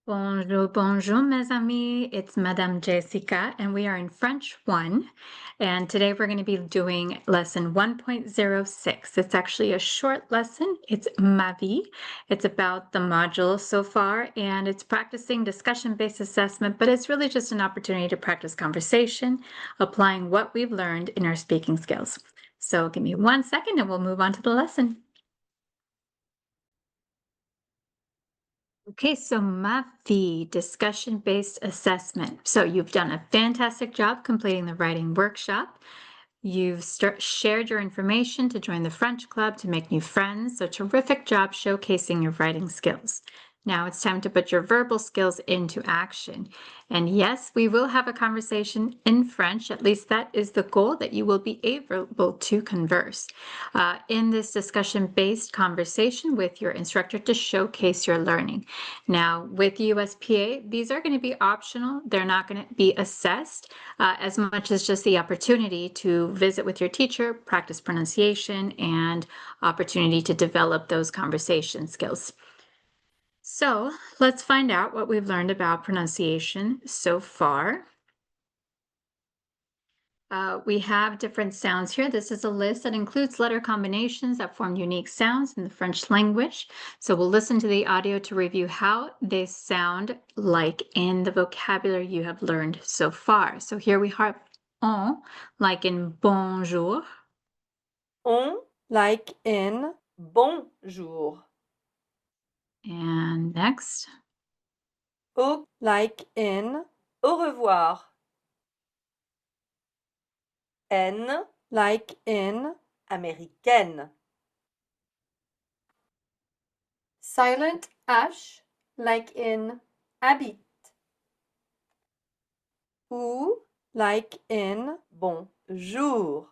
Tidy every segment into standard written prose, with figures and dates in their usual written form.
Bonjour, bonjour, mes amis. It's Madame Jessica, and we are in French 1. And today we're going to be doing lesson 1.06. It's actually a short lesson. It's Ma vie. It's about the module so far, and it's practicing discussion-based assessment, but it's really just an opportunity to practice conversation, applying what we've learned in our speaking skills. So give me 1 second and we'll move on to the lesson. Okay, so Ma vie, discussion-based assessment. So you've done a fantastic job completing the writing workshop. You've shared your information to join the French club to make new friends. So terrific job showcasing your writing skills. Now it's time to put your verbal skills into action. And yes, we will have a conversation in French. At least that is the goal, that you will be able to converse in this discussion-based conversation with your instructor to showcase your learning. Now, with USPA, these are going to be optional. They're not going to be assessed as much as just the opportunity to visit with your teacher, practice pronunciation, and opportunity to develop those conversation skills. So let's find out what we've learned about pronunciation so far. We have different sounds here. This is a list that includes letter combinations that form unique sounds in the French language. So we'll listen to the audio to review how they sound like in the vocabulary you have learned so far. So here we have on, like in bonjour. On, like in bonjour. And next. Au, like in au revoir. N, like in américaine. Silent H, like in habite. Ou, like in bonjour.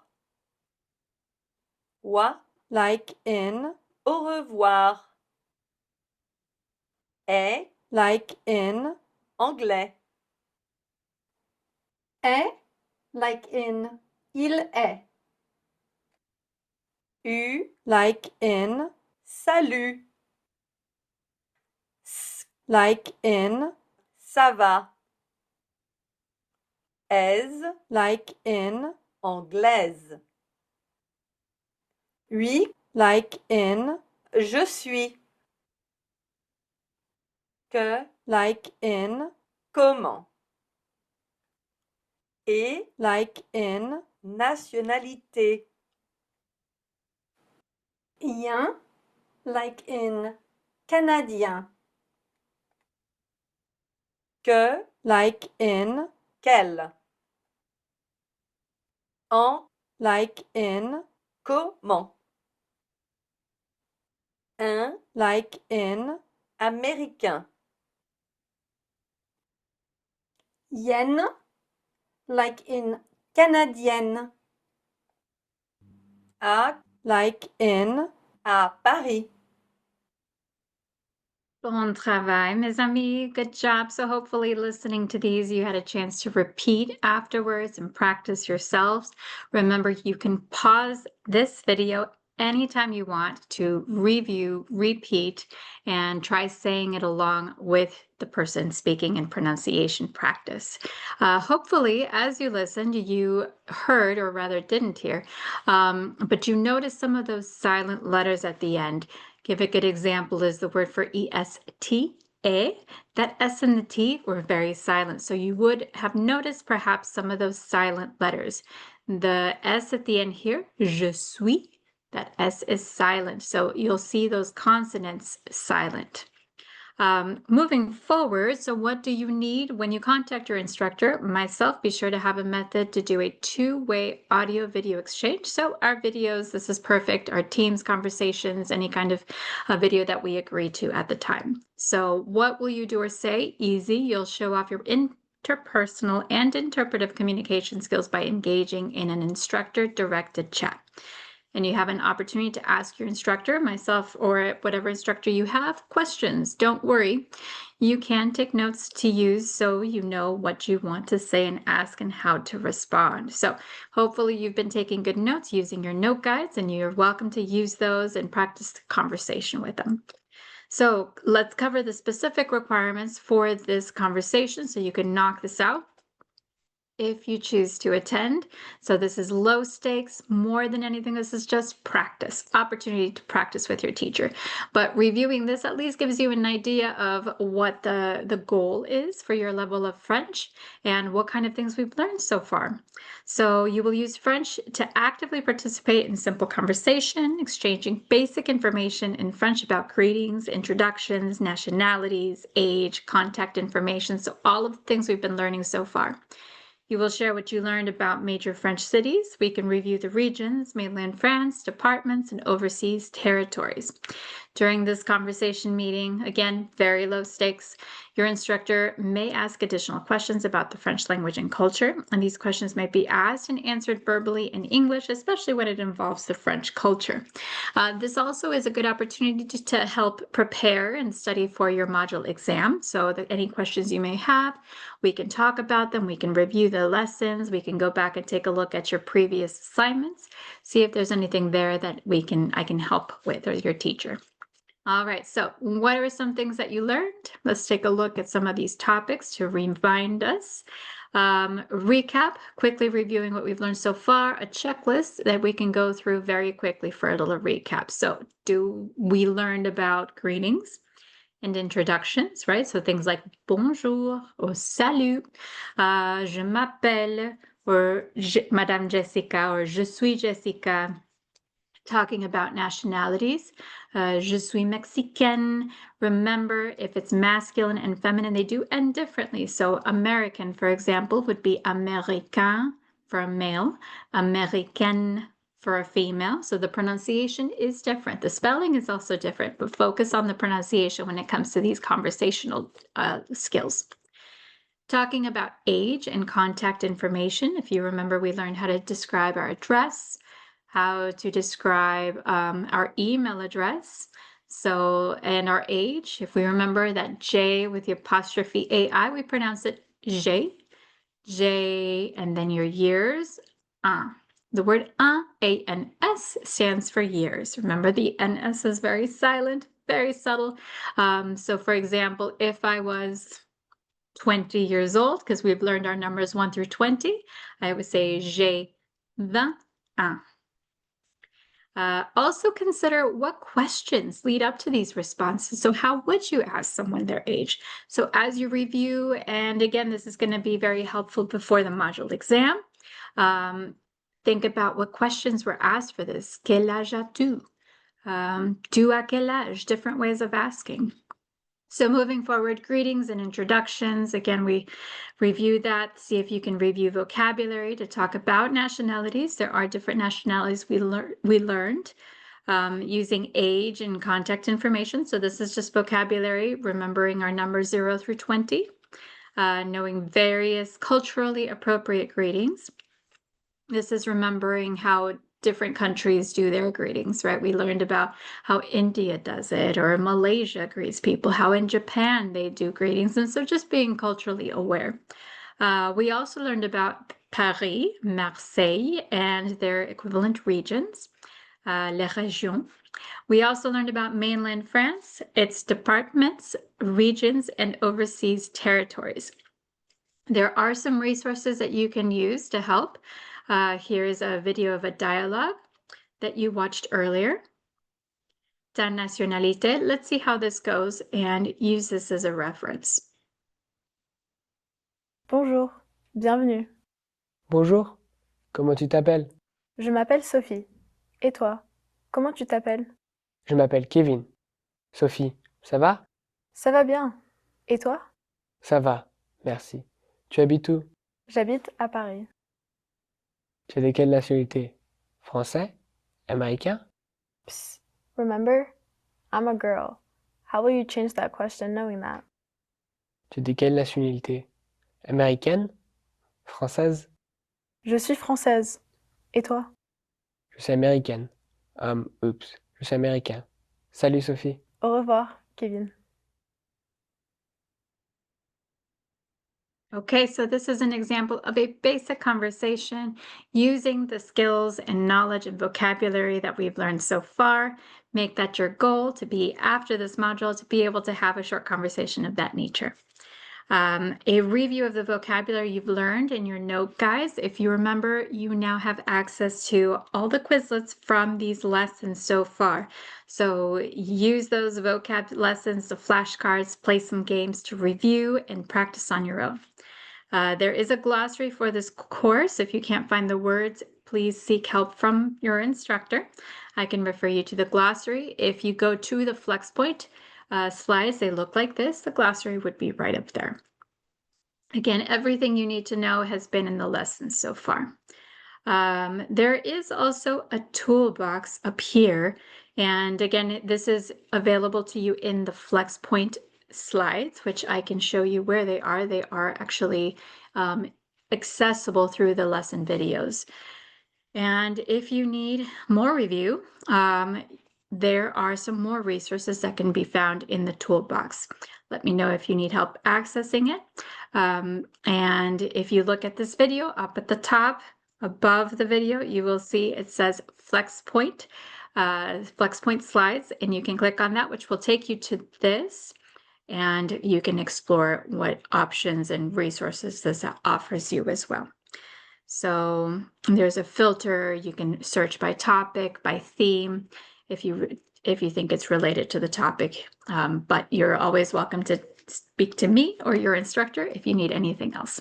Wa, like in au revoir. Est, like in anglais. Est, like in il est. U, like in salut. S, like in ça va. Aise, like in anglaise. Ui, like in je suis. Que, like in comment. Et, like in nationalité. Ien, like in canadien. Que, like in quel. En, like in comment. Un, like in américain. Yen, like in canadienne. À, like in à Paris. Bon travail, mes amis. Good job. So hopefully listening to these, you had a chance to repeat afterwards and practice yourselves. Remember, you can pause this video anytime you want to review, repeat, and try saying it along with the person speaking in pronunciation practice. Hopefully, as you listened, you heard, or rather didn't hear, but you noticed some of those silent letters at the end. Give a good example is the word for EST, A. That S and the T were very silent. So you would have noticed perhaps some of those silent letters. The S at the end here, je suis, that S is silent. So you'll see those consonants silent. Moving forward, so what do you need when you contact your instructor? Myself, be sure to have a method to do a two-way audio video exchange. So our videos, this is perfect, our Teams conversations, any kind of video that we agree to at the time. So what will you do or say? Easy, you'll show off your interpersonal and interpretive communication skills by engaging in an instructor-directed chat. And you have an opportunity to ask your instructor, myself, or whatever instructor you have, questions. Don't worry. You can take notes to use so you know what you want to say and ask and how to respond. So hopefully you've been taking good notes using your note guides, and you're welcome to use those and practice the conversation with them. So let's cover the specific requirements for this conversation so you can knock this out if you choose to attend. So this is low stakes. More than anything, this is just practice, opportunity to practice with your teacher. But reviewing this at least gives you an idea of what the goal is for your level of French and what kind of things we've learned so far. So you will use French to actively participate in simple conversation, exchanging basic information in French about greetings, introductions, nationalities, age, contact information. So all of the things we've been learning so far. You will share what you learned about major French cities. We can review the regions, mainland France, departments, and overseas territories. During this conversation meeting, again, very low stakes, your instructor may ask additional questions about the French language and culture, and these questions might be asked and answered verbally in English, especially when it involves the French culture. This also is a good opportunity to help prepare and study for your module exam, so that any questions you may have, we can talk about them, we can review the lessons, we can go back and take a look at your previous assignments, see if there's anything there that I can help with, or your teacher. All right, so what are some things that you learned? Let's take a look at some of these topics to remind us. Recap, quickly reviewing what we've learned so far, a checklist that we can go through very quickly for a little recap. So we learned about greetings and introductions, right? So things like bonjour or salut, je m'appelle, or Madame Jessica, or je suis Jessica. Talking about nationalities, je suis Mexicaine. Remember, if it's masculine and feminine, they do end differently. So American, for example, would be américain for a male, américaine for a female. So the pronunciation is different. The spelling is also different, but focus on the pronunciation when it comes to these conversational skills. Talking about age and contact information. If you remember, we learned how to describe our address, how to describe our email address, and our age. If we remember that J with the apostrophe AI, we pronounce it J, and then your years. The word A-N-S stands for years. Remember, the NS is very silent, very subtle. So for example, if I was 20 years old, because we've learned our numbers 1 through 20, I would say j'ai 20 ans. Also consider what questions lead up to these responses. So how would you ask someone their age? So as you review, and again, this is going to be very helpful before the module exam, think about what questions were asked for this. Quel âge as-tu? Tu à quel âge? Different ways of asking. So moving forward, greetings and introductions. Again, we review that, see if you can review vocabulary to talk about nationalities. There are different nationalities we learned using age and contact information. So this is just vocabulary, remembering our numbers 0 through 20, knowing various culturally appropriate greetings. This is remembering how different countries do their greetings, right? We learned about how India does it, or Malaysia greets people, how in Japan they do greetings. And so just being culturally aware. We also learned about Paris, Marseille, and their equivalent regions, les régions. We also learned about mainland France, its departments, regions, and overseas territories. There are some resources that you can use to help. Here's a video of a dialogue that you watched earlier. Ta nationalité. Let's see how this goes and use this as a reference. Bonjour, bienvenue. Bonjour, comment tu t'appelles? Je m'appelle Sophie. Et toi, comment tu t'appelles? Je m'appelle Kevin. Sophie, ça va? Ça va bien. Et toi? Ça va, merci. Tu habites où? J'habite à Paris. Tu es de quelle nationalité? Français? Américain? Psst, remember? I'm a girl. How will you change that question knowing that? Tu es de quelle nationalité? Américaine? Française? Je suis française. Et toi? Je suis américaine. Je suis américain. Salut Sophie. Au revoir, Kevin. Okay, so this is an example of a basic conversation using the skills and knowledge and vocabulary that we've learned so far. Make that your goal to be after this module, to be able to have a short conversation of that nature. A review of the vocabulary you've learned in your note, guys. If you remember, you now have access to all the Quizlets from these lessons so far. So use those vocab lessons, the flashcards, play some games to review and practice on your own. There is a glossary for this course. If you can't find the words, please seek help from your instructor. I can refer you to the glossary. If you go to the FlexPoint slides, they look like this. The glossary would be right up there. Again, everything you need to know has been in the lessons so far. There is also a toolbox up here. And again, this is available to you in the FlexPoint slides, which I can show you where they are. They are actually accessible through the lesson videos. And if you need more review, there are some more resources that can be found in the toolbox. Let me know if you need help accessing it. And if you look at this video up at the top, above the video, you will see it says FlexPoint, FlexPoint slides, and you can click on that, which will take you to this, and you can explore what options and resources this offers you as well. So there's a filter. You can search by topic, by theme, if you think it's related to the topic. But you're always welcome to speak to me or your instructor if you need anything else.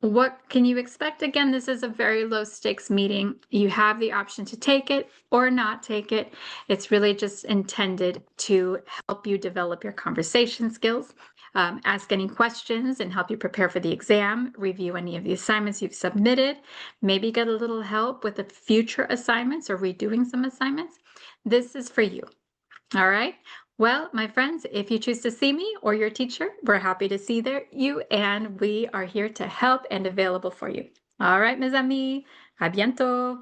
What can you expect? Again, this is a very low stakes meeting. You have the option to take it or not take it. It's really just intended to help you develop your conversation skills, ask any questions and help you prepare for the exam, review any of the assignments you've submitted, maybe get a little help with the future assignments or redoing some assignments. This is for you. All right. Well, my friends, if you choose to see me or your teacher, we're happy to see you, and we are here to help and available for you. All right, mes amis, à bientôt.